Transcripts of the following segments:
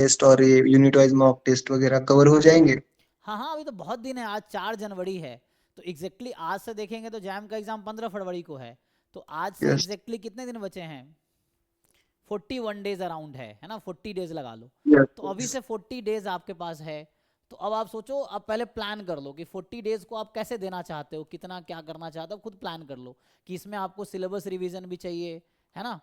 Test और ये unit wise mock test वगैरह कवर हो जाएंगे? हाँ हाँ, अभी तो बहुत दिन है, आज 4 जनवरी है। तो एग्जैक्टली आज से देखेंगे तो जैम का एग्जाम 15 फरवरी को है। तो आज से यस। एग्जैक्टली कितने दिन बचे हैं? 41 डेज अराउंड है ना, 40 डेज लगा लो। तो अभी यस। से 40 डेज आपके पास है। तो अब आप सोचो, अब पहले प्लान कर लो कि 40 डेज को आप कैसे देना चाहते हो, कितना क्या करना चाहते हो, खुद प्लान कर लो कि इसमें आपको सिलेबस रिवीजन भी चाहिए, है ना।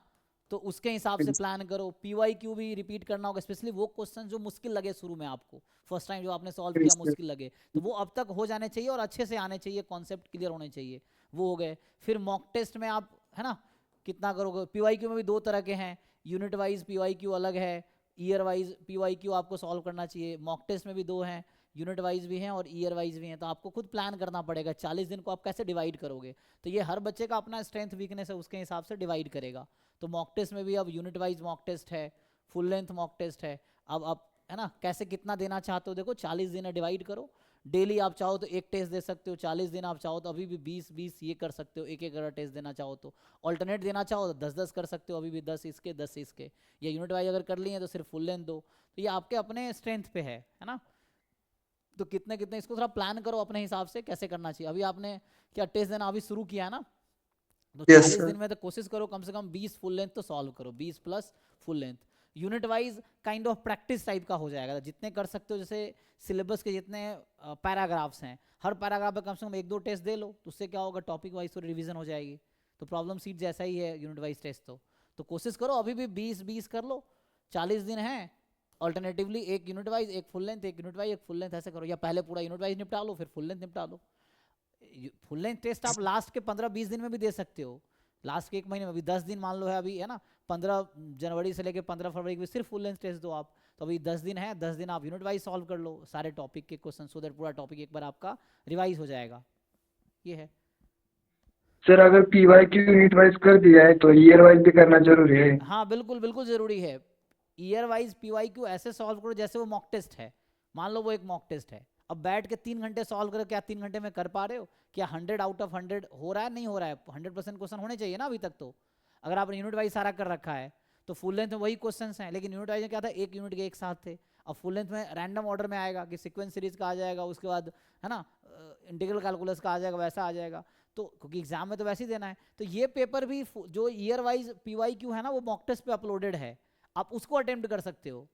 तो उसके हिसाब से प्लान करो, पीवाईक्यू भी रिपीट करना होगा, स्पेशली वो क्वेश्चन जो मुश्किल लगे शुरू में आपको, फर्स्ट टाइम जो आपने सॉल्व किया मुश्किल लगे, तो वो अब तक हो जाने चाहिए और अच्छे से आने चाहिए, कॉन्सेप्ट क्लियर होने चाहिए। वो हो गए। फिर मॉक टेस्ट में आप, है ना, कितना करोगे। पीवाईक्यू में भी दो तरह के हैं, यूनिट वाइज पीवाईक्यू अलग है, ईयर वाइज पीवाईक्यू आपको सॉल्व करना चाहिए। मॉक टेस्ट में भी दो हैं, यूनिट वाइज भी हैं और ईयर वाइज भी हैं। तो आपको खुद प्लान करना पड़ेगा 40 दिन को आप कैसे डिवाइड करोगे। तो ये हर बच्चे का अपना स्ट्रेंथ वीकनेस है, उसके हिसाब से डिवाइड करेगा। तो मॉक टेस्ट में भी अब यूनिट वाइज मॉक टेस्ट है, फुल लेंथ मॉक टेस्ट है। अब आप, है ना, कैसे कितना देना चाहते हो, देखो 40 दिन है, डिवाइड करो। डेली आप चाहो तो एक टेस्ट दे सकते हो, 40 दिन आप चाहो तो अभी भी 20-20 ये कर सकते हो, एक एक अगर टेस्ट देना चाहो तो। ऑल्टरनेट देना चाहो तो 10-10 कर सकते हो, अभी भी 10 इसके 10 इसके। या यूनिट वाइज अगर कर लिए तो सिर्फ फुल लेंथ दो। तो ये आपके अपने स्ट्रेंथ पे है ना। तो कितने कितने इसको थोड़ा प्लान करो अपने हिसाब से कैसे करना चाहिए। अभी आपने क्या टेस्ट देना अभी शुरू किया है ना, तो यस 40 सर। दिन में तो कोशिश करो कम से कम 20 फुल लेंथ तो सॉल्व करो, 20 plus full length. Unit wise kind of practice type का हो जाएगा, जितने कर सकते हो। जैसे सिलेबस के जितने पैराग्राफ्स हैं, हर पैराग्राफ पे कम से कम एक दो टेस्ट दे लो, तो उससे क्या होगा, टॉपिक वाइज तो रिवीजन हो जाएगी। तो प्रॉब्लम सीट जैसा ही है यूनिट वाइज टेस्ट। तो कोशिश करो अभी भी 20-20 कर लो, 40 दिन है। ऑल्टरनेटिवली एक यूनिट वाइज एक फुल लेंथ, एक यूनिट वाइज एक फुल लेंथ, ऐसे करो। या पहले पूरा यूनिट वाइज निपटा लो, फिर फुल लेंथ निपटा लो। फुल लेंथ टेस्ट आप लास्ट के 15-20 दिन में भी दे सकते हो, लास्ट के एक महीने में भी। 10 दिन मान लो है अभी, है ना, 15 जनवरी से लेकर 15 फरवरी के सिर्फ फुल लेंथ टेस्ट दो आप। तो अभी 10 दिन है, 10 दिन आप यूनिट वाइज सॉल्व कर लो सारे टॉपिक के क्वेश्चन, सो दैट पूरा टॉपिक एक बार आपका रिवाइज हो जाएगा। ये है। सर अगर पीवाई की यूनिट वाइज कर दिया है तो ईयर वाइज भी करना जरूरी है? हाँ बिल्कुल बिल्कुल ज़रूरी है। ईयर वाइज पीवाईक्यू ऐसे सॉल्व करो जैसे वो मॉक टेस्ट है। मान लो वो एक मॉक टेस्ट है, अब बैठ के 3 घंटे सॉल्व करो, क्या 3 घंटे में कर पा रहे हो? क्या 100 आउट ऑफ 100 हो रहा है? नहीं हो रहा है। 100% क्वेश्चन होने चाहिए ना अभी तक तो। अगर आपने यूनिट वाइज सारा कर रखा है तो फुल लेंथ में वही क्वेश्चन हैं, लेकिन यूनिट वाइज में क्या था, एक यूनिट के एक साथ थे। अब फुल लेंथ में रैंडम ऑर्डर में आएगा कि सीक्वेंस सीरीज का आ जाएगा, उसके बाद, है ना, इंटीग्रल कैलकुलस का आ जाएगा, वैसा आ जाएगा। तो क्योंकि एग्जाम में तो वैसे ही देना है, तो ये पेपर भी जो ईयर वाइज पीवाईक्यू है ना, वो मॉक टेस्ट पे अपलोडेड है, आप उसको अटेम्प्ट कर सकते हो।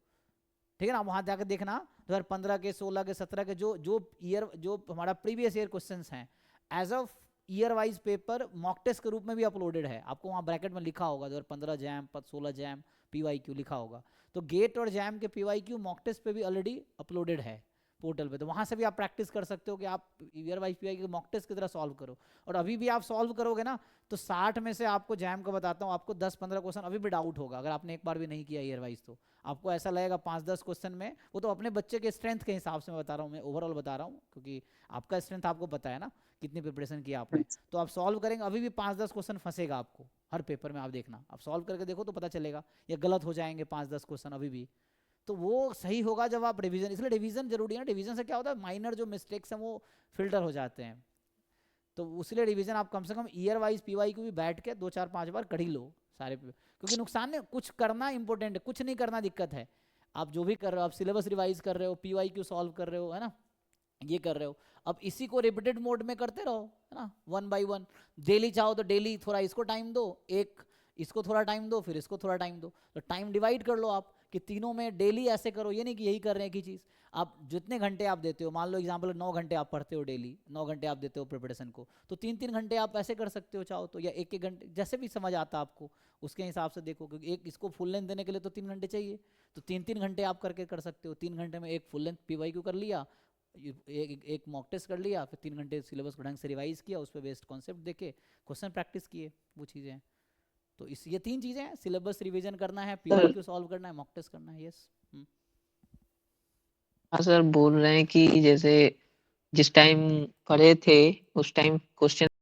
ठीक है ना, वहां जाकर देखना 2015 के, 16 के, 17 के जो जो ईयर, जो हमारा प्रीवियस ईयर क्वेश्चंस हैं, as of year wise paper mock test के रूप में भी अपलोडेड है। आपको वहां ब्रैकेट में लिखा होगा 2015 जैम, 16 जैम पीवाईक्यू लिखा होगा। तो गेट और जैम के पीवाईक्यू मॉक टेस्ट पे भी ऑलरेडी अपलोडेड है पोर्टल पे। तो वहां से भी आप प्रैक्टिस कर सकते हो कि आप year wise PYQ mock test की तरह सॉल्व करो। और अभी भी आप सॉल्व करोगे ना, तो 60 में से आपको जैम का बताता हूँ, आपको 10-15 क्वेश्चन अभी भी डाउट होगा, अगर आपने एक बार भी नहीं किया ईयर वाइज। तो आपको ऐसा लगेगा 5-10 क्वेश्चन में, वो तो अपने बच्चे के स्ट्रेंथ के हिसाब से मैं बता रहा हूँ, मैं ओवरऑल बता रहा हूँ, क्योंकि आपका स्ट्रेंथ आपको पता है ना, कितनी प्रिपरेशन किया आपने। तो आप सॉल्व करेंगे, अभी भी 5-10 क्वेश्चन फंसेगा आपको हर पेपर में। आप देखना, आप सॉल्व करके देखो तो पता चलेगा, या गलत हो जाएंगे 5-10 क्वेश्चन अभी भी। तो वो सही होगा जब आप रिवीजन, इसलिए रिवीजन जरूरी है ना। रिवीजन से क्या होता है, माइनर जो मिस्टेक्स हैं वो फिल्टर हो जाते हैं। तो उसलिए रिवीजन आप कम से कम ईयर वाइज पीवाई को भी बैठ के 2-4-5 बार कर ही लो सारे क्योंकि नुकसान नहीं, कुछ करना इंपॉर्टेंट है, कुछ नहीं करना दिक्कत है। आप जो भी कर रहे हो, आप सिलेबस रिवाइज कर रहे हो, पीवाई क्यू सॉल्व कर रहे हो, है ना, ये कर रहे हो। अब इसी को रिपीटेड मोड में करते रहो, है ना, 1 बाई 1। डेली चाहो तो डेली थोड़ा इसको टाइम दो, एक इसको थोड़ा टाइम दो, फिर इसको थोड़ा टाइम दो। तो टाइम डिवाइड कर लो आप कि तीनों में डेली ऐसे करो, ये नहीं कि यही कर रहे हैं एक ही चीज़। आप जितने घंटे आप देते हो, मान लो एग्जाम्पल 9 घंटे आप पढ़ते हो डेली, 9 घंटे आप देते हो प्रिपरेशन को, तो 3-3 घंटे आप ऐसे कर सकते हो चाहो तो, या 1-1 घंटे, जैसे भी समझ आता आपको उसके हिसाब से देखो। क्योंकि एक इसको फुल लेंथ देने के लिए तो 3 घंटे चाहिए, तो 3-3 घंटे आप करके कर सकते हो। 3 घंटे में एक फुल लेंथ पीवाईक्यू कर लिया, एक मॉक टेस्ट कर लिया, फिर 3 घंटे सिलेबस को ढंग से रिवाइज किया, उस पर बेस्ड कॉन्सेप्ट देखे, क्वेश्चन प्रैक्टिस किए, वो चीज़ें हैं। तो इस ये 3 चीज़ें हैं, सिलेबस रिवीजन करना है, सर। पीवाईक्यू सॉल्व करना है, मॉक टेस्ट करना है। यस। हाँ सर, बोल रहे हैं कि जैसे जिस टाइम पढ़े थे उस टाइम क्वेश्चन